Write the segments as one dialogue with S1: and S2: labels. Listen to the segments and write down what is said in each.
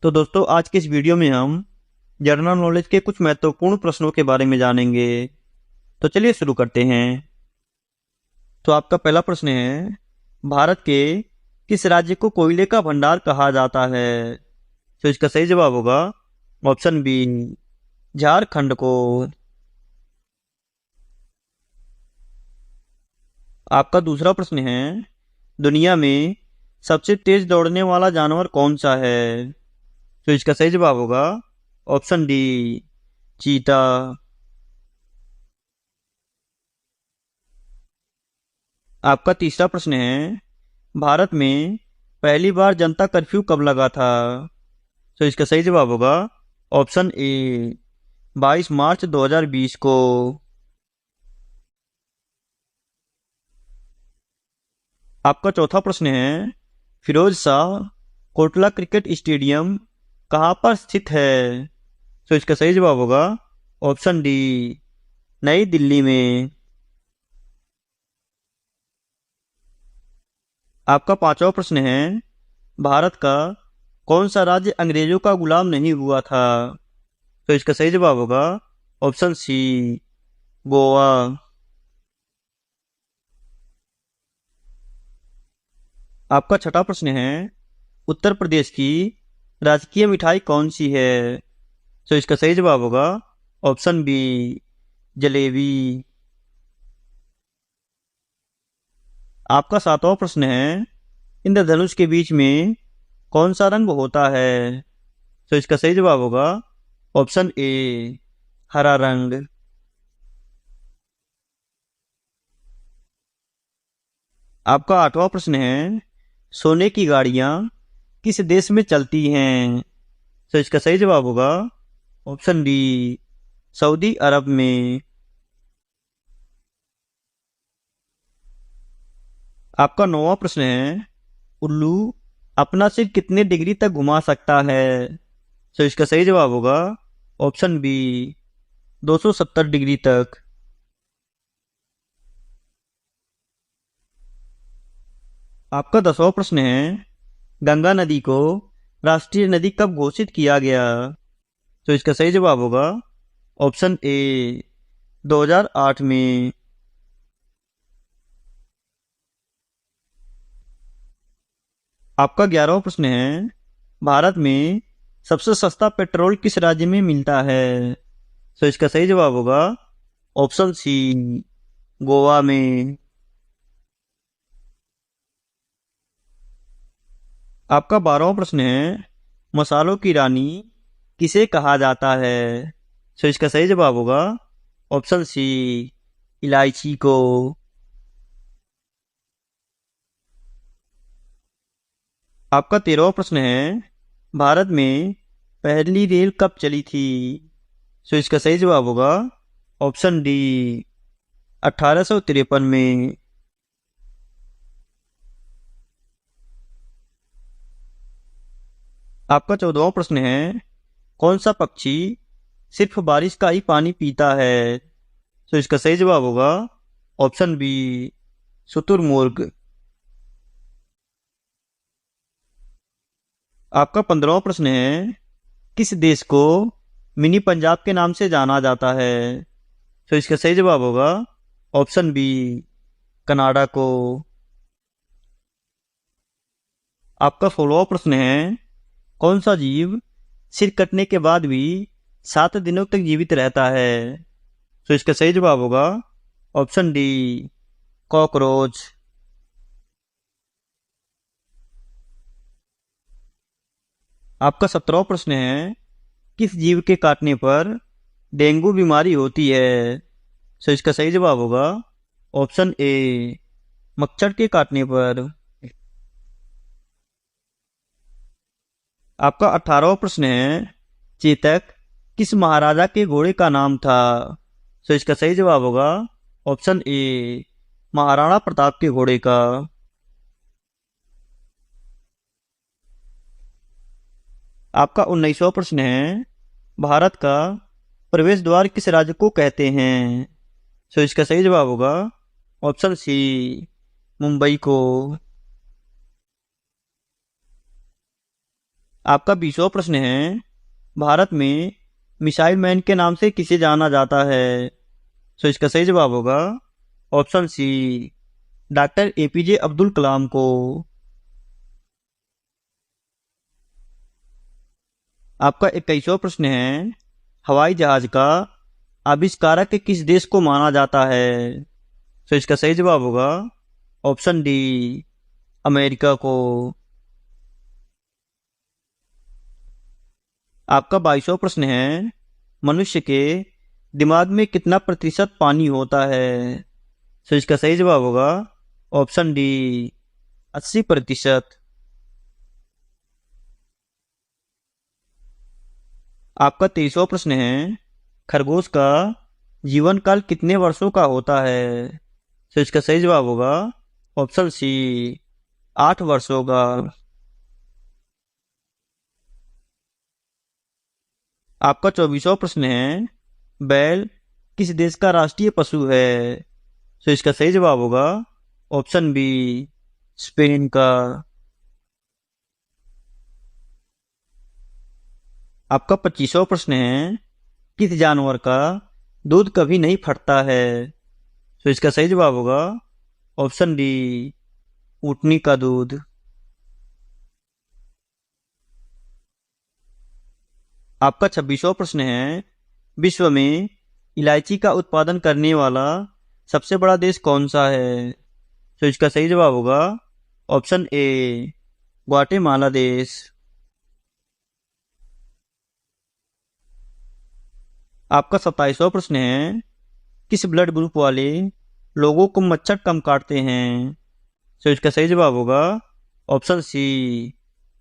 S1: तो दोस्तों आज के इस वीडियो में हम जनरल नॉलेज के कुछ महत्वपूर्ण प्रश्नों के बारे में जानेंगे। तो चलिए शुरू करते हैं। तो आपका पहला प्रश्न है, भारत के किस राज्य को कोयले का भंडार कहा जाता है? तो इसका सही जवाब होगा ऑप्शन बी, झारखंड को। आपका दूसरा प्रश्न है, दुनिया में सबसे तेज दौड़ने वाला जानवर कौन सा है? तो इसका सही जवाब होगा ऑप्शन डी, चीता। आपका तीसरा प्रश्न है, भारत में पहली बार जनता कर्फ्यू कब लगा था? तो इसका सही जवाब होगा ऑप्शन ए, 22 मार्च 2020 को। आपका चौथा प्रश्न है, फिरोज शाह कोटला क्रिकेट स्टेडियम कहाँ पर स्थित है? तो इसका सही जवाब होगा ऑप्शन डी, नई दिल्ली में। आपका पांचवा प्रश्न है, भारत का कौन सा राज्य अंग्रेजों का गुलाम नहीं हुआ था? तो इसका सही जवाब होगा ऑप्शन सी, गोवा। आपका छठा प्रश्न है, उत्तर प्रदेश की राजकीय मिठाई कौन सी है? तो इसका सही जवाब होगा ऑप्शन बी, जलेबी। आपका सातवां प्रश्न है, इंद्रधनुष के बीच में कौन सा रंग होता है? तो इसका सही जवाब होगा ऑप्शन ए, हरा रंग। आपका आठवां प्रश्न है, सोने की गाड़ियां किस देश में चलती हैं? तो इसका सही जवाब होगा ऑप्शन डी, सऊदी अरब में। आपका नौवां प्रश्न है, उल्लू अपना सिर कितने डिग्री तक घुमा सकता है? तो इसका सही जवाब होगा ऑप्शन बी, 270 डिग्री तक। आपका 10वां प्रश्न है, गंगा नदी को राष्ट्रीय नदी कब घोषित किया गया? तो इसका सही जवाब होगा ऑप्शन ए, 2008 में। आपका 11वां प्रश्न है, भारत में सबसे सस्ता पेट्रोल किस राज्य में मिलता है? तो इसका सही जवाब होगा ऑप्शन सी, गोवा में। आपका 12वां प्रश्न है, मसालों की रानी किसे कहा जाता है? तो इसका सही जवाब होगा ऑप्शन सी, इलायची को। आपका 13वां प्रश्न है, भारत में पहली रेल कब चली थी? तो इसका सही जवाब होगा ऑप्शन डी, 1853 में। आपका 14वां प्रश्न है, कौन सा पक्षी सिर्फ बारिश का ही पानी पीता है? तो इसका सही जवाब होगा ऑप्शन बी, शुतुरमुर्ग। आपका 15वां प्रश्न है, किस देश को मिनी पंजाब के नाम से जाना जाता है? तो इसका सही जवाब होगा ऑप्शन बी, कनाडा को। आपका 16वां प्रश्न है, कौन सा जीव सिर कटने के बाद भी 7 दिनों तक जीवित रहता है? तो इसका सही जवाब होगा ऑप्शन डी, कॉकरोच। आपका 17वां प्रश्न है, किस जीव के काटने पर डेंगू बीमारी होती है? तो इसका सही जवाब होगा ऑप्शन ए, मच्छर के काटने पर। आपका 18वां प्रश्न है, चेतक किस महाराजा के घोड़े का नाम था? तो इसका सही जवाब होगा ऑप्शन ए, महाराणा प्रताप के घोड़े का। आपका 19वां प्रश्न है, भारत का प्रवेश द्वार किस राज्य को कहते हैं? तो इसका सही जवाब होगा ऑप्शन सी, मुंबई को। आपका 20वां प्रश्न है, भारत में मिसाइल मैन के नाम से किसे जाना जाता है? तो इसका सही जवाब होगा option C, doctor APJ Abdul Kalam को। आपका 21वां प्रश्न है, हवाई जहाज का आविष्कारक किस देश को माना जाता है? तो इसका सही जवाब होगा ऑप्शन डी, अमेरिका को। आपका 22वां प्रश्न है, मनुष्य के दिमाग में कितना प्रतिशत पानी होता है? तो इसका सही जवाब होगा ऑप्शन डी, 80%। आपका 23वां प्रश्न है, खरगोश का जीवन काल कितने वर्षों का होता है? तो इसका सही जवाब होगा ऑप्शन सी, 8 वर्षों का। आपका 24वां प्रश्न है, बैल किस देश का राष्ट्रीय पशु है? तो इसका सही जवाब होगा ऑप्शन बी, स्पेन का। आपका 25वां प्रश्न है, किस जानवर का दूध कभी नहीं फटता है? तो इसका सही जवाब होगा ऑप्शन डी, ऊँटनी का दूध। आपका 26वां प्रश्न है, विश्व में इलायची का उत्पादन करने वाला सबसे बड़ा देश कौन सा है? तो इसका सही जवाब होगा ऑप्शन ए, ग्वाटेमाला देश। आपका 27वां प्रश्न है, किस ब्लड ग्रुप वाले लोगों को मच्छर कम काटते हैं? तो इसका सही जवाब होगा ऑप्शन सी,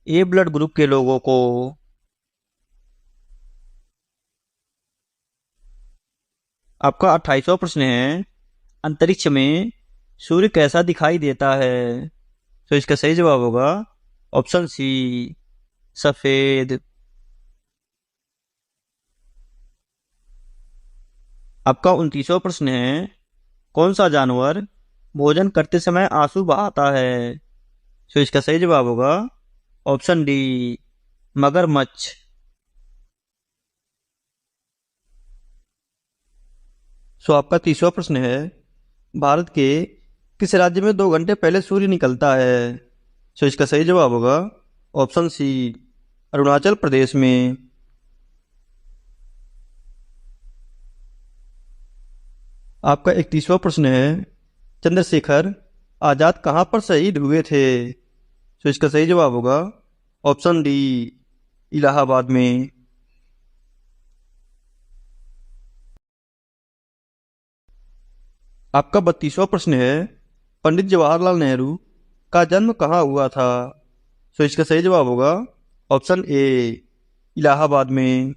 S1: ए ब्लड ग्रुप के लोगों को। आपका 28वां प्रश्न है, अंतरिक्ष में सूर्य कैसा दिखाई देता है? तो इसका सही जवाब होगा ऑप्शन सी, सफेद। आपका 29वां प्रश्न है, कौन सा जानवर भोजन करते समय आंसू बहाता है? तो इसका सही जवाब होगा ऑप्शन डी, मगरमच्छ। आपका 30वां प्रश्न है, भारत के किस राज्य में 2 घंटे पहले सूर्य निकलता है? तो इसका सही जवाब होगा ऑप्शन सी, अरुणाचल प्रदेश में। आपका 31वां प्रश्न है, चंद्रशेखर आजाद कहाँ पर शहीद हुए थे? तो इसका सही जवाब होगा ऑप्शन डी, इलाहाबाद में। आपका 32वां प्रश्न है, पंडित जवाहरलाल नेहरू का जन्म कहाँ हुआ था? तो इसका सही जवाब होगा ऑप्शन ए, इलाहाबाद में।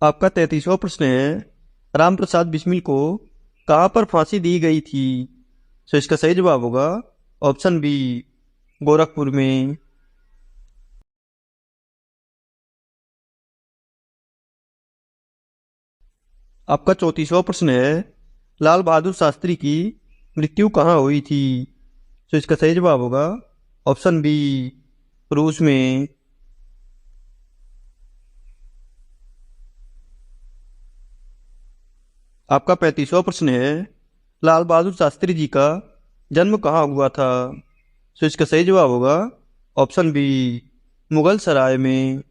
S1: आपका 33वां प्रश्न है, राम प्रसाद बिस्मिल को कहाँ पर फांसी दी गई थी? तो इसका सही जवाब होगा ऑप्शन बी, गोरखपुर में। आपका 34वां प्रश्न है, लाल बहादुर शास्त्री की मृत्यु कहाँ हुई थी? तो इसका सही जवाब होगा ऑप्शन बी, रूस में। आपका 35वां प्रश्न है, लाल बहादुर शास्त्री जी का जन्म कहाँ हुआ था? तो इसका सही जवाब होगा ऑप्शन बी, मुगल सराय में।